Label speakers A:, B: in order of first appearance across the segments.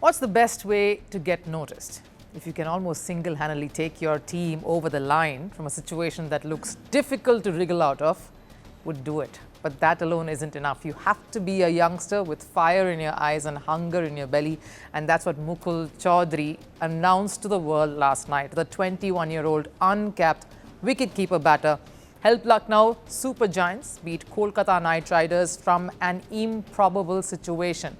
A: What's the best way to get noticed? If you can almost single-handedly take your team over the line from a situation that looks difficult to wriggle out of, would do it. But that alone isn't enough. You have to be a youngster with fire in your eyes and hunger in your belly. And that's what Mukul Choudhary announced to the world last night. The 21-year-old uncapped wicketkeeper batter helped Lucknow Super Giants beat Kolkata Knight Riders from an improbable situation.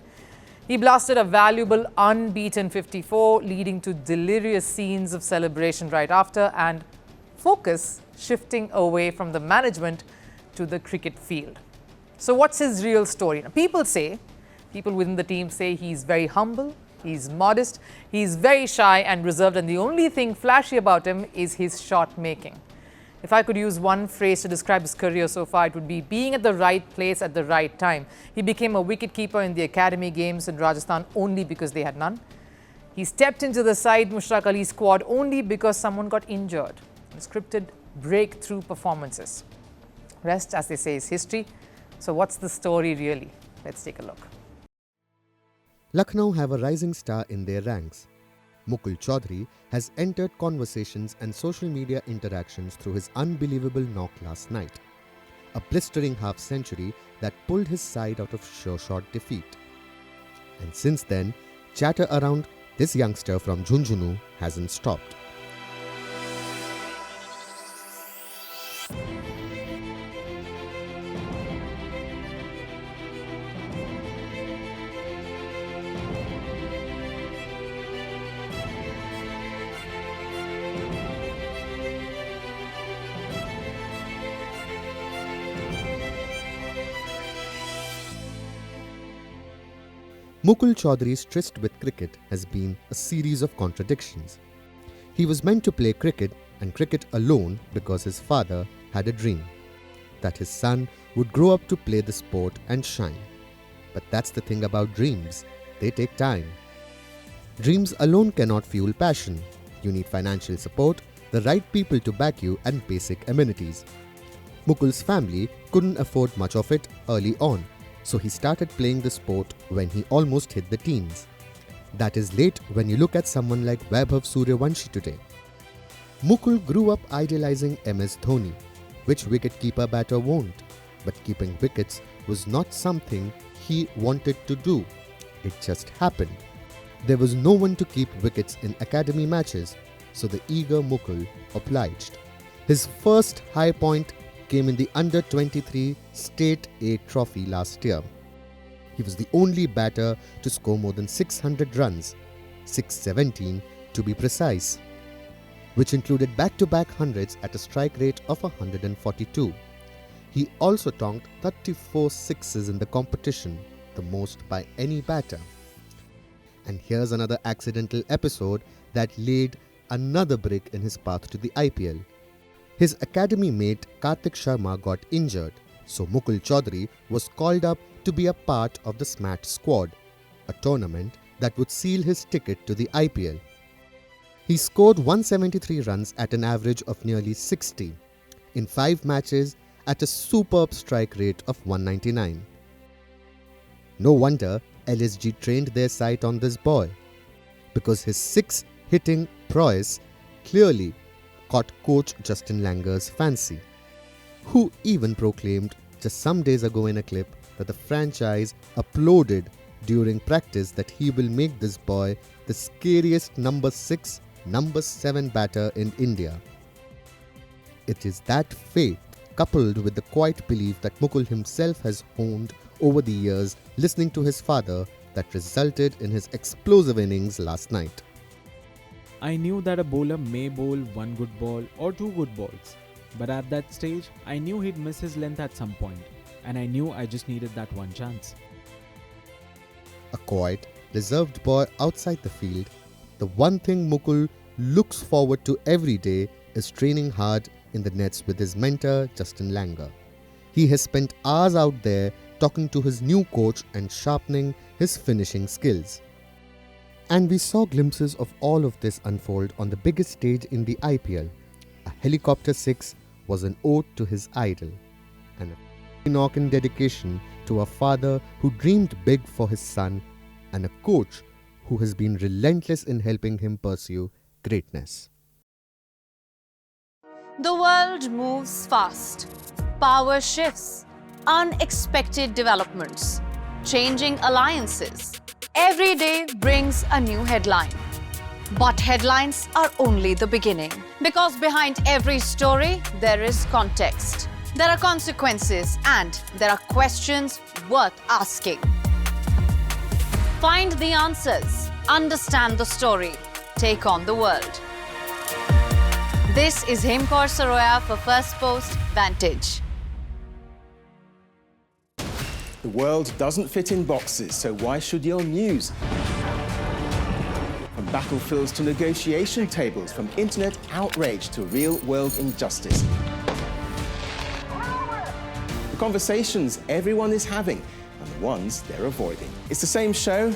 A: He blasted a valuable unbeaten 54, leading to delirious scenes of celebration right after, and focus shifting away from the management to the cricket field. So what's his real story? Now, people within the team say he's very humble, he's modest, he's very shy and reserved, and the only thing flashy about him is his shot making. If I could use one phrase to describe his career so far, it would be being at the right place at the right time. He became a wicketkeeper in the academy games in Rajasthan only because they had none. He stepped into the Saeed Mushtaq Ali squad only because someone got injured. Scripted breakthrough performances. Rest, as they say, is history. So what's the story really? Let's take a look.
B: Lucknow have a rising star in their ranks. Mukul Choudhary has entered conversations and social media interactions through his unbelievable knock last night. A blistering half-century that pulled his side out of sure-shot defeat. And since then, chatter around this youngster from Jhunjhunu hasn't stopped. Mukul Choudhary's tryst with cricket has been a series of contradictions. He was meant to play cricket and cricket alone because his father had a dream that his son would grow up to play the sport and shine. But that's the thing about dreams, they take time. Dreams alone cannot fuel passion. You need financial support, the right people to back you, and basic amenities. Mukul's family couldn't afford much of it early on, so he started playing the sport when he almost hit the teens. That is late when you look at someone like Vaibhav Suryavanshi today. Mukul grew up idolizing MS Dhoni, which wicketkeeper batter won't. But keeping wickets was not something he wanted to do. It just happened. There was no one to keep wickets in academy matches, so the eager Mukul obliged. His first high point came in the Under-23 State A trophy last year. He was the only batter to score more than 600 runs, 617 to be precise, which included back-to-back hundreds at a strike rate of 142. He also tonked 34 sixes in the competition, the most by any batter. And here's another accidental episode that laid another brick in his path to the IPL. His academy mate Kartik Sharma got injured, so Mukul Choudhary was called up to be a part of the SMAT squad, a tournament that would seal his ticket to the IPL. He scored 173 runs at an average of nearly 60 in 5 matches at a superb strike rate of 199. No wonder LSG trained their sight on this boy, because his 6-hitting prowess clearly caught coach Justin Langer's fancy, who even proclaimed just some days ago in a clip that the franchise uploaded during practice that he will make this boy the scariest number 6, number 7 batter in India. It is that faith, coupled with the quiet belief that Mukul himself has honed over the years listening to his father, that resulted in his explosive innings last night.
C: I knew that a bowler may bowl one good ball or 2 good balls, but at that stage, I knew he'd miss his length at some point, and I knew I just needed that one chance.
B: A quiet, reserved boy outside the field, the one thing Mukul looks forward to every day is training hard in the nets with his mentor Justin Langer. He has spent hours out there talking to his new coach and sharpening his finishing skills. And we saw glimpses of all of this unfold on the biggest stage in the IPL. A helicopter 6 was an ode to his idol, and a knock in dedication to a father who dreamed big for his son, and a coach who has been relentless in helping him pursue greatness.
D: The world moves fast. Power shifts, unexpected developments, changing alliances. Every day brings a new headline. But headlines are only the beginning. Because behind every story, there is context. There are consequences and there are questions worth asking. Find the answers, understand the story, take on the world. This is Hemkaur Saroya for Firstpost Vantage.
E: The world doesn't fit in boxes, so why should your news? From battlefields to negotiation tables, from internet outrage to real-world injustice. The conversations everyone is having and the ones they're avoiding. It's the same show,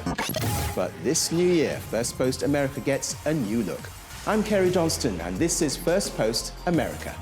E: but this new year, Firstpost America gets a new look. I'm Kerry Johnston, and this is Firstpost America.